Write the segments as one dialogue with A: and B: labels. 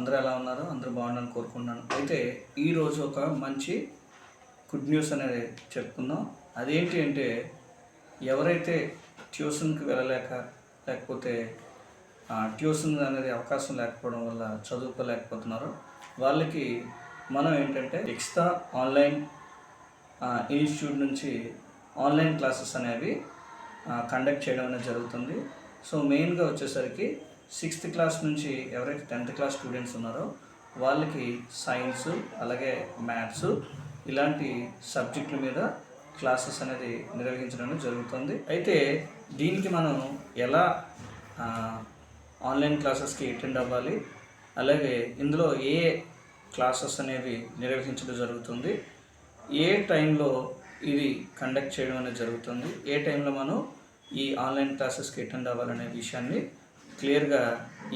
A: అందరూ ఎలా ఉన్నారు? అందరూ బాగుండాలని కోరుకుంటున్నాను. అయితే ఈరోజు ఒక మంచి గుడ్ న్యూస్ అనేది చెప్పుకుందాం. అదేంటి అంటే ఎవరైతే ట్యూషన్కి వెళ్ళలేక లేకపోతే ట్యూషన్ అనేది అవకాశం లేకపోవడం వల్ల చదువుకోలేకపోతున్నారో వాళ్ళకి మనం ఏంటంటే ఎక్స్ట్రా ఆన్లైన్ ఇన్స్టిట్యూట్ నుంచి ఆన్లైన్ క్లాసెస్ అనేవి కండక్ట్ చేయడం అనేది జరుగుతుంది. సో మెయిన్గా వచ్చేసరికి 6th క్లాస్ నుంచి ఎవరైతే 10th క్లాస్ స్టూడెంట్స్ ఉన్నారో వాళ్ళకి సైన్స్ అలాగే మ్యాథ్స్ ఇలాంటి సబ్జెక్టుల మీద క్లాసెస్ అనేది నిర్వహించడం జరుగుతుంది. అయితే దీనికి మనం ఎలా ఆన్లైన్ క్లాసెస్కి అటెండ్ అవ్వాలి, అలాగే ఇందులో ఏ క్లాసెస్ అనేవి నిర్వహించడం జరుగుతుంది, ఏ టైంలో ఇది కండక్ట్ చేయడం అనేది జరుగుతుంది, ఏ టైంలో మనం ఈ ఆన్లైన్ క్లాసెస్కి అటెండ్ అవ్వాలనే విషయాన్ని క్లియర్గా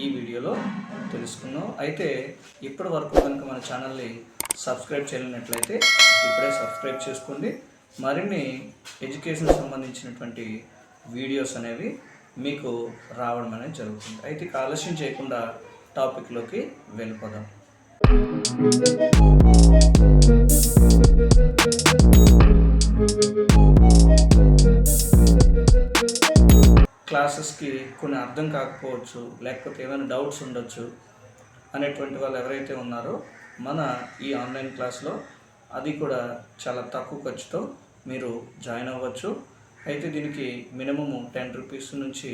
A: ఈ వీడియోలో తెలుసుకుందాం. అయితే ఇప్పటి వరకు కనుక మన ఛానల్ని సబ్స్క్రైబ్ చేయలేనట్లయితే ఇప్పుడే సబ్స్క్రైబ్ చేసుకోండి. మరిన్ని ఎడ్యుకేషన్ సంబంధించినటువంటి వీడియోస్ అనేవి మీకు రావడం అనేది జరుగుతుంది. అయితే ఆలస్యం చేయకుండా టాపిక్లోకి వెళ్ళిపోదాం. క్లాసెస్కి కొన్ని అర్థం కాకపోవచ్చు, లేకపోతే ఏమైనా డౌట్స్ ఉండొచ్చు అనేటువంటి వాళ్ళు ఎవరైతే ఉన్నారో మన ఈ ఆన్లైన్ క్లాస్లో అది కూడా చాలా తక్కువ ఖర్చుతో మీరు జాయిన్ అవ్వచ్చు. అయితే దీనికి మినిమము 10 రూపీస్ నుంచి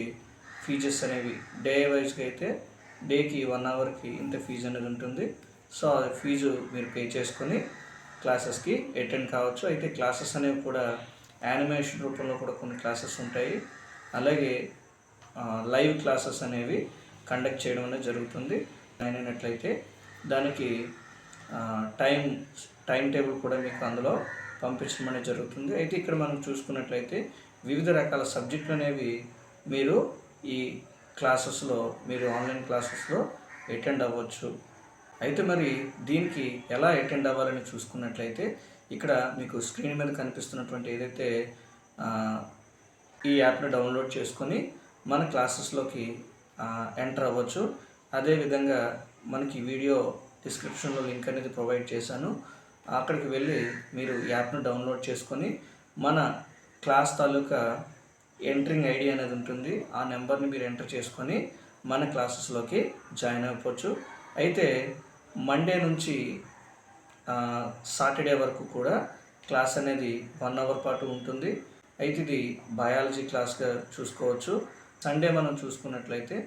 A: ఫీజెస్ అనేవి డే వైజ్గా అయితే డేకి 1 అవర్కి ఇంత ఫీజు అనేది ఉంటుంది. సో ఆ ఫీజు మీరు పే చేసుకొని క్లాసెస్కి అటెండ్ కావచ్చు. అయితే క్లాసెస్ అనేవి కూడా యానిమేషన్ రూపంలో కూడా కొన్ని క్లాసెస్ ఉంటాయి. అలాగే లైవ్ క్లాసెస్ అనేవి కండక్ట్ చేయడం అనేది జరుగుతుంది. అయినట్లయితే దానికి టైం టేబుల్ కూడా మీకు అందులో పంపించడం అనేది జరుగుతుంది. అయితే ఇక్కడ మనం చూసుకున్నట్లయితే వివిధ రకాల సబ్జెక్టులు అనేవి మీరు ఈ క్లాసెస్లో మీరు ఆన్లైన్ క్లాసెస్లో అటెండ్ అవ్వచ్చు. అయితే మరి దీనికి ఎలా అటెండ్ అవ్వాలని చూసుకున్నట్లయితే ఇక్కడ మీకు స్క్రీన్ మీద కనిపిస్తున్నటువంటి ఏదైతే ఈ యాప్ని డౌన్లోడ్ చేసుకొని మన క్లాసెస్లోకి ఎంటర్ అవ్వచ్చు. అదేవిధంగా మనకి వీడియో డిస్క్రిప్షన్లో లింక్ అనేది ప్రొవైడ్ చేశాను. అక్కడికి వెళ్ళి మీరు యాప్ను డౌన్లోడ్ చేసుకొని మన క్లాస్ తాలూకా ఎంట్రింగ్ ఐడి అనేది ఉంటుంది. ఆ నెంబర్ని మీరు ఎంటర్ చేసుకొని మన క్లాసెస్లోకి జాయిన్ అవ్వచ్చు. అయితే మండే నుంచి సాటర్డే వరకు కూడా క్లాస్ అనేది 1 అవర్ పాటు ఉంటుంది. అయితే ఇది బయాలజీ క్లాస్గా చూసుకోవచ్చు. సండే మనం చూసుకున్నట్లయితే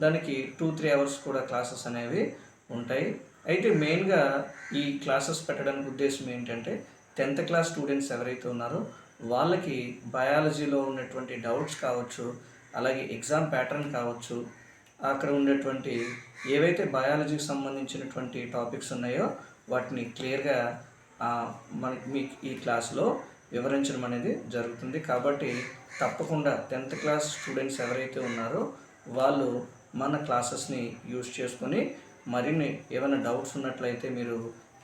A: దానికి 2-3 అవర్స్ కూడా క్లాసెస్ అనేవి ఉంటాయి. అయితే మెయిన్గా ఈ క్లాసెస్ పెట్టడానికి ఉద్దేశం ఏంటంటే 10th క్లాస్ స్టూడెంట్స్ ఎవరైతే ఉన్నారో వాళ్ళకి బయాలజీలో ఉన్నటువంటి డౌట్స్ కావచ్చు, అలాగే ఎగ్జామ్ ప్యాటర్న్ కావచ్చు, అక్కడ ఉండేటువంటి ఏవైతే బయాలజీకి సంబంధించినటువంటి టాపిక్స్ ఉన్నాయో వాటిని క్లియర్గా మీకు ఈ క్లాస్లో వివరించడం అనేది జరుగుతుంది. కాబట్టి తప్పకుండా 10th క్లాస్ స్టూడెంట్స్ ఎవరైతే ఉన్నారో వాళ్ళు మన క్లాసెస్ని యూజ్ చేసుకొని మరిన్ని ఏమైనా డౌట్స్ ఉన్నట్లయితే మీరు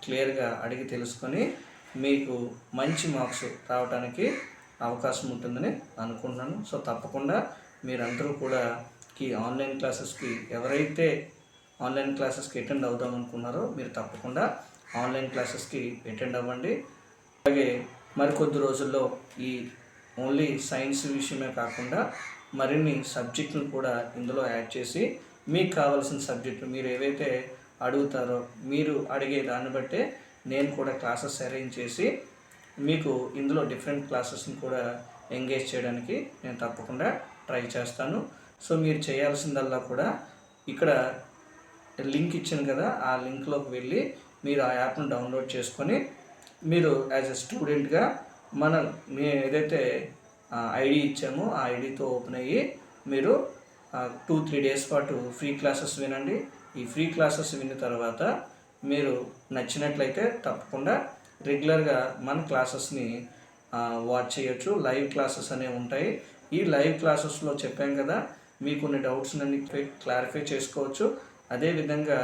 A: క్లియర్గా అడిగి తెలుసుకొని మీకు మంచి మార్క్స్ రావడానికి అవకాశం ఉంటుందని అనుకుంటున్నాను. సో తప్పకుండా మీరందరూ కూడా ఈ ఆన్లైన్ క్లాసెస్కి ఎవరైతే ఆన్లైన్ క్లాసెస్కి అటెండ్ అవుదాం అనుకున్నారో మీరు తప్పకుండా ఆన్లైన్ క్లాసెస్కి అటెండ్ అవ్వండి. అలాగే మరికొద్ది రోజుల్లో ఈ ఓన్లీ సైన్స్ విషయమే కాకుండా మరిన్ని సబ్జెక్టులు కూడా ఇందులో యాడ్ చేసి మీకు కావాల్సిన సబ్జెక్టులు మీరు ఏవైతే అడుగుతారో మీరు అడిగే దాన్ని బట్టే నేను కూడా క్లాసెస్ అరేంజ్ చేసి మీకు ఇందులో డిఫరెంట్ క్లాసెస్ని కూడా ఎంగేజ్ చేయడానికి నేను తప్పకుండా ట్రై చేస్తాను. సో మీరు చేయాల్సిందల్లా కూడా ఇక్కడ లింక్ ఇచ్చాను కదా, ఆ లింక్లోకి వెళ్ళి మీరు ఆ యాప్ను డౌన్లోడ్ చేసుకొని మీరు యాజ్ ఎ స్టూడెంట్గా మేము ఏదైతే ఐడి ఇచ్చామో ఆ ఐడితో ఓపెన్ అయ్యి మీరు 2-3 డేస్ పాటు ఫ్రీ క్లాసెస్ వినండి. ఈ ఫ్రీ క్లాసెస్ విన్న తర్వాత మీరు నచ్చినట్లయితే తప్పకుండా రెగ్యులర్గా మన క్లాసెస్ని వాచ్ చేయొచ్చు. లైవ్ క్లాసెస్ అనేవి ఉంటాయి. ఈ లైవ్ క్లాసెస్లో చెప్పాం కదా మీకున్న డౌట్స్ అన్ని క్లారిఫై చేసుకోవచ్చు. అదేవిధంగా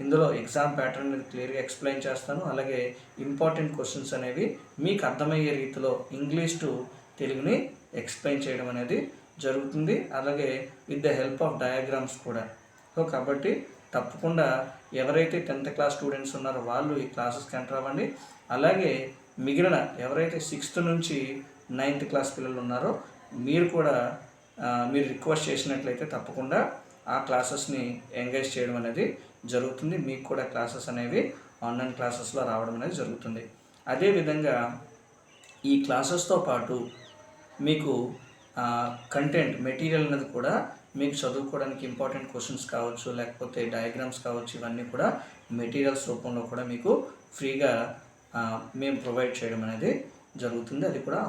A: ఇందులో ఎగ్జామ్ ప్యాటర్న్ అనేది క్లియర్గా ఎక్స్ప్లెయిన్ చేస్తాను. అలాగే ఇంపార్టెంట్ క్వశ్చన్స్ అనేవి మీకు అర్థమయ్యే రీతిలో ఇంగ్లీష్ టు తెలుగుని ఎక్స్ప్లెయిన్ చేయడం అనేది జరుగుతుంది. అలాగే with the help of diagrams కూడా. సో కాబట్టి తప్పకుండా ఎవరైతే 10th క్లాస్ స్టూడెంట్స్ ఉన్నారో వాళ్ళు ఈ క్లాసెస్కి ఎంటర్ అవ్వండి. అలాగే మిగిలిన ఎవరైతే 6th నుంచి 9th క్లాస్ పిల్లలు ఉన్నారో మీరు కూడా మీరు రిక్వెస్ట్ చేసినట్లయితే తప్పకుండా ఆ క్లాసెస్ని ఎంగేజ్ చేయడం అనేది జరుగుతుంది. మీకు కూడా క్లాసెస్ అనేవి ఆన్లైన్ క్లాసెస్లో రావడం అనేది జరుగుతుంది. అదేవిధంగా ఈ క్లాసెస్తో పాటు మీకు కంటెంట్ మెటీరియల్ అనేది కూడా మీకు చదువుకోవడానికి ఇంపార్టెంట్ క్వశ్చన్స్ కావచ్చు, లేకపోతే డయాగ్రామ్స్ కావచ్చు, ఇవన్నీ కూడా మెటీరియల్స్ రూపంలో కూడా మీకు ఫ్రీగా మేము ప్రొవైడ్ చేయడం అనేది జరుగుతుంది. అది కూడా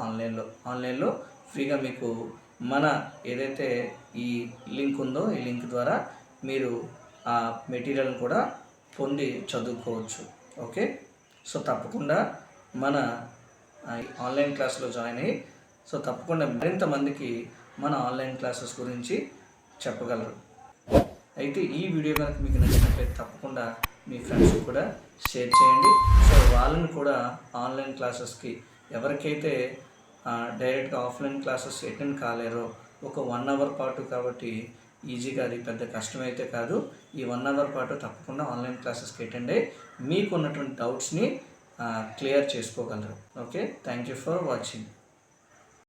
A: ఆన్లైన్లో ఫ్రీగా మీకు మన ఏదైతే ఈ లింక్ ఉందో ఈ లింక్ ద్వారా మీరు ఆ మెటీరియల్ని కూడా పొంది చదువుకోవచ్చు. ఓకే, సో తప్పకుండా మన ఆన్లైన్ క్లాస్లో జాయిన్ అయ్యి సో తప్పకుండా మరింత మందికి మన ఆన్లైన్ క్లాసెస్ గురించి చెప్పగలరు. అయితే ఈ వీడియో కనుక మీకు నచ్చినట్లయితే తప్పకుండా మీ ఫ్రెండ్స్ కూడా షేర్ చేయండి. సో వాళ్ళని కూడా ఆన్లైన్ క్లాసెస్కి ఎవరికైతే డైరెక్ట్గా ఆఫ్లైన్ క్లాసెస్ అటెండ్ కాలేరో ఒక 1 అవర్ పాటు కాబట్టి ఈజీగా అది పెద్ద కష్టమైతే కాదు. ఈ 1 అవర్ పాటు తప్పకుండా ఆన్లైన్ క్లాసెస్కి అటెండ్ అయ్యి మీకు ఉన్నటువంటి డౌట్స్ని క్లియర్ చేసుకోగలరు. Okay, thank you for watching.